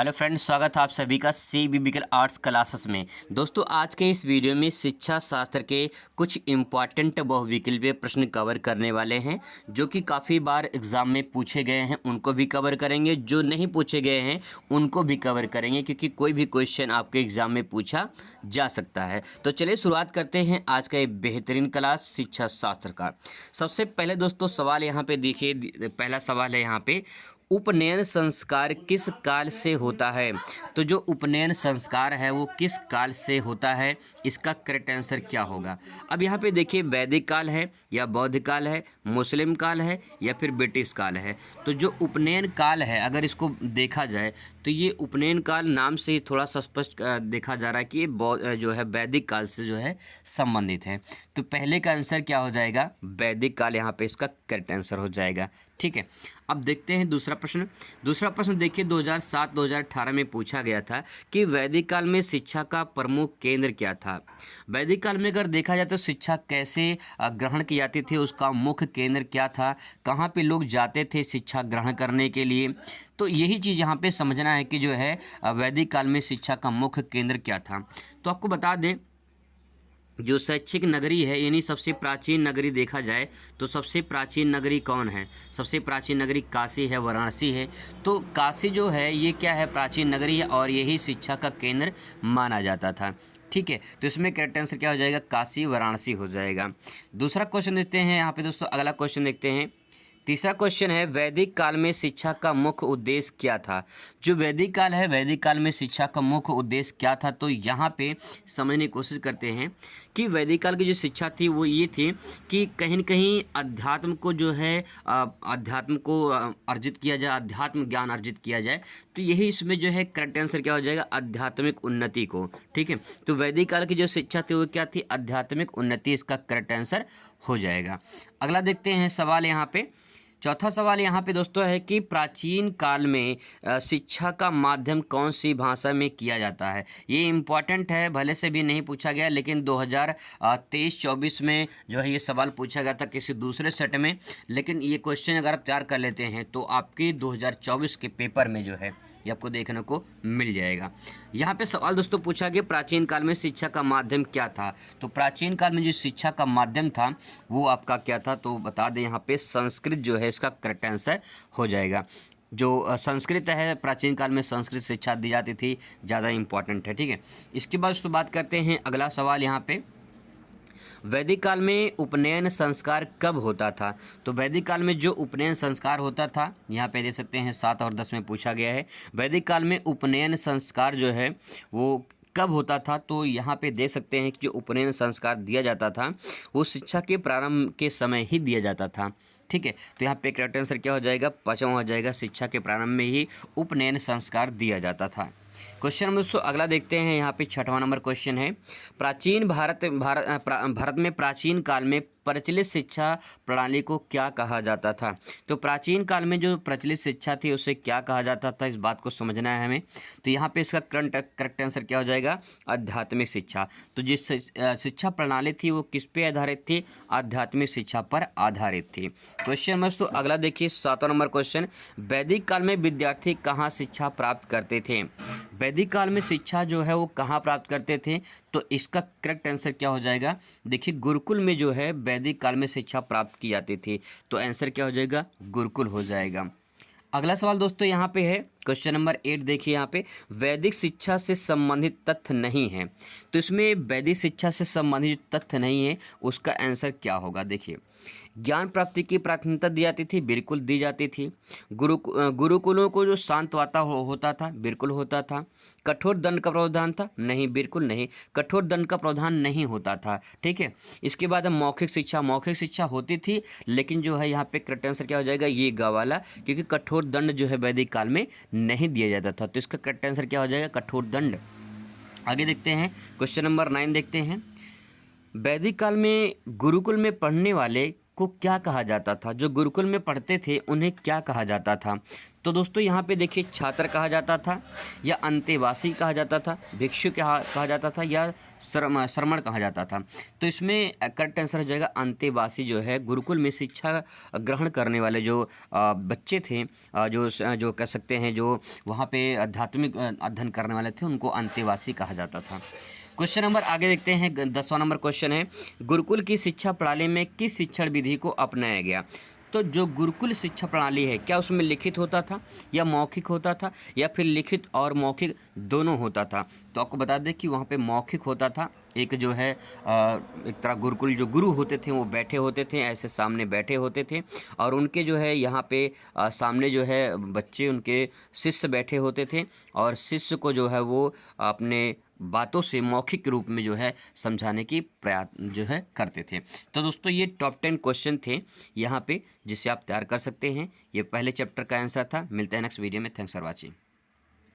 Hello friends, स्वागत है आप सभी का सी बिब्लिकल आर्ट्स क्लासेस में। दोस्तों, आज के इस वीडियो में शिक्षा शास्त्र के कुछ इम्पॉर्टेंट बहुविकल्पीय प्रश्न कवर करने वाले हैं जो कि काफ़ी बार एग्ज़ाम में पूछे गए हैं, उनको भी कवर करेंगे। जो नहीं पूछे गए हैं उनको भी कवर करेंगे, क्योंकि कोई भी क्वेश्चन आपके एग्ज़ाम में पूछा जा सकता है। तो चलिए शुरुआत करते हैं आज का ये बेहतरीन क्लास शिक्षा शास्त्र का। सबसे पहले दोस्तों सवाल यहाँ पे देखिए, पहला सवाल है यहाँ पे, उपनयन संस्कार किस काल से होता है? तो जो उपनयन संस्कार है वो किस काल से होता है, इसका करेक्ट आंसर क्या होगा? अब यहाँ पे देखिए, वैदिक काल है या बौद्ध काल है, मुस्लिम काल है या फिर ब्रिटिश काल है। तो जो उपनयन काल है, अगर इसको देखा जाए तो ये उपनयन काल नाम से ही थोड़ा सा स्पष्ट देखा जा रहा है कि ये जो है वैदिक काल से जो है संबंधित है। तो पहले का आंसर क्या हो जाएगा? वैदिक काल यहाँ पे इसका करेक्ट आंसर हो जाएगा। ठीक है, अब देखते हैं दूसरा प्रश्न। दूसरा प्रश्न देखिए, 2007-2018 में पूछा गया था कि वैदिक काल में शिक्षा का प्रमुख केंद्र क्या था? वैदिक काल में अगर देखा जाए तो शिक्षा कैसे ग्रहण की जाती थी, उसका मुख्य केंद्र क्या था, कहाँ पे लोग जाते थे शिक्षा ग्रहण करने के लिए। तो यही चीज़ यहाँ पे समझना है कि जो है वैदिक काल में शिक्षा का मुख्य केंद्र क्या था। तो आपको बता दें, जो शैक्षिक नगरी है यानी सबसे प्राचीन नगरी देखा जाए तो सबसे प्राचीन नगरी कौन है? सबसे प्राचीन नगरी काशी है, वाराणसी है। तो काशी जो है ये क्या है? प्राचीन नगरी है और यही शिक्षा का केंद्र माना जाता था। ठीक है, तो इसमें करेक्ट आंसर क्या हो जाएगा? काशी वाराणसी हो जाएगा। दूसरा क्वेश्चन देखते हैं यहाँ पे दोस्तों, अगला क्वेश्चन देखते हैं। तीसरा क्वेश्चन है, वैदिक काल में शिक्षा का मुख्य उद्देश्य क्या था? जो वैदिक काल है, वैदिक काल में शिक्षा का मुख्य उद्देश्य क्या था? तो यहाँ पे समझने की कोशिश करते हैं कि वैदिक काल की जो शिक्षा थी वो ये थी कि कहीं न कहीं अध्यात्म को जो है अध्यात्म को अर्जित किया जाए, अध्यात्म ज्ञान अर्जित किया जाए। तो यही इसमें जो है करेक्ट आंसर क्या हो जाएगा? आध्यात्मिक उन्नति को। ठीक है, तो वैदिक काल की जो शिक्षा थी वो क्या थी? आध्यात्मिक उन्नति, इसका करेक्ट आंसर हो जाएगा। अगला देखते हैं सवाल यहाँ पे। चौथा सवाल यहाँ पे दोस्तों है कि प्राचीन काल में शिक्षा का माध्यम कौन सी भाषा में किया जाता है? ये इम्पॉर्टेंट है, भले से भी नहीं पूछा गया, लेकिन 2023-24 में जो है ये सवाल पूछा गया था किसी दूसरे सेट में। लेकिन ये क्वेश्चन अगर आप तैयार कर लेते हैं तो आपके 2024 के पेपर में जो है ये आपको देखने को मिल जाएगा। यहाँ पे सवाल दोस्तों पूछा गया, प्राचीन काल में शिक्षा का माध्यम क्या था? तो प्राचीन काल में जो शिक्षा का माध्यम था वो आपका क्या था? तो बता दें यहाँ पे संस्कृत जो है इसका करेक्ट आंसर हो जाएगा। जो संस्कृत है, प्राचीन काल में संस्कृत शिक्षा दी जाती थी, ज़्यादा इंपॉर्टेंट है। ठीक है, इसके बाद उसको बात करते हैं अगला सवाल यहाँ पे, वैदिक काल में उपनयन संस्कार कब होता था? तो वैदिक काल में जो उपनयन संस्कार होता था, यहाँ पे देख सकते हैं 7 और 10 में पूछा गया है, वैदिक काल में उपनयन संस्कार जो है वो कब होता था? तो यहाँ पे देख सकते हैं कि जो उपनयन संस्कार दिया जाता था वो शिक्षा के प्रारंभ के समय ही दिया जाता था। ठीक है, तो यहाँ पे करेक्ट आंसर क्या हो जाएगा? पाँचवां हो जाएगा, शिक्षा के प्रारंभ में ही उपनयन संस्कार दिया जाता था। क्वेश्चन नंबर दोस्तों अगला देखते हैं, यहाँ पे 6वां नंबर क्वेश्चन है, प्राचीन भारत में प्राचीन काल में प्रचलित शिक्षा प्रणाली को क्या कहा जाता था? तो प्राचीन काल में जो प्रचलित शिक्षा थी उसे क्या कहा जाता था, इस बात को समझना है हमें। तो यहाँ पे इसका करेक्ट आंसर क्या हो जाएगा? आध्यात्मिक शिक्षा। तो जिस शिक्षा प्रणाली थी वो किस पे आधारित थी? आध्यात्मिक शिक्षा पर आधारित थी। क्वेश्चन नंबर दोस्तों अगला देखिए, 7वां नंबर क्वेश्चन, वैदिक काल में विद्यार्थी कहाँ शिक्षा प्राप्त करते थे? वैदिक काल में शिक्षा जो है वो कहाँ प्राप्त करते थे? तो इसका करेक्ट आंसर क्या हो जाएगा? देखिए, गुरुकुल में जो है वैदिक काल में शिक्षा प्राप्त की जाती थी। तो आंसर क्या हो जाएगा? गुरुकुल हो जाएगा। अगला सवाल दोस्तों यहाँ पे है, क्वेश्चन नंबर 8 देखिए यहाँ पे, वैदिक शिक्षा से संबंधित तथ्य नहीं है। तो इसमें वैदिक शिक्षा से संबंधित तथ्य नहीं है, उसका आंसर क्या होगा? देखिए, ज्ञान प्राप्ति की प्राथमिकता दी जाती थी, बिल्कुल दी जाती थी। गुरुकुलों को जो शांत वातावरण होता था, बिल्कुल होता था। कठोर दंड का प्रावधान था? नहीं, बिल्कुल नहीं, कठोर दंड का प्रावधान नहीं होता था। ठीक है, इसके बाद मौखिक शिक्षा होती थी, लेकिन जो है यहाँ पे करेक्ट आंसर क्या हो जाएगा? ये ग वाला, क्योंकि कठोर दंड जो है वैदिक काल में नहीं दिया जाता था। तो इसका करेक्ट आंसर क्या हो जाएगा? कठोर दंड। आगे देखते हैं, क्वेश्चन नंबर 9 देखते हैं, वैदिक काल में गुरुकुल में पढ़ने वाले को क्या कहा जाता था? जो गुरुकुल में पढ़ते थे उन्हें क्या कहा जाता था? तो दोस्तों यहाँ पे देखिए छात्र कहा जाता था या अंतेवासी कहा जाता था, भिक्षु कहा जाता था या श्रमण कहा जाता था। तो इसमें करेक्ट आंसर हो जाएगा अंतेवासी जो है गुरुकुल में शिक्षा ग्रहण करने वाले जो बच्चे थे, जो कह सकते हैं जो वहाँ पे आध्यात्मिक अध्ययन करने वाले थे, उनको अंतेवासी कहा जाता था। क्वेश्चन नंबर आगे देखते हैं। 10वां नंबर क्वेश्चन है, गुरुकुल की शिक्षा प्रणाली में किस शिक्षण विधि को अपनाया गया? तो जो गुरुकुल शिक्षा प्रणाली है, क्या उसमें लिखित होता था या मौखिक होता था या फिर लिखित और मौखिक दोनों होता था? तो आपको बता दें कि वहाँ पे मौखिक होता था। एक जो है एक तरह गुरुकुल जो गुरु होते थे वो बैठे होते थे, ऐसे सामने बैठे होते थे और उनके जो है यहाँ पे सामने जो है बच्चे, उनके शिष्य बैठे होते थे और शिष्य को जो है वो अपने बातों से मौखिक रूप में जो है समझाने की प्रयास जो है करते थे। तो दोस्तों ये टॉप 10 क्वेश्चन थे यहाँ पे जिसे आप तैयार कर सकते हैं। ये पहले चैप्टर का आंसर था। मिलते हैं नेक्स्ट वीडियो में। Thanks for watching.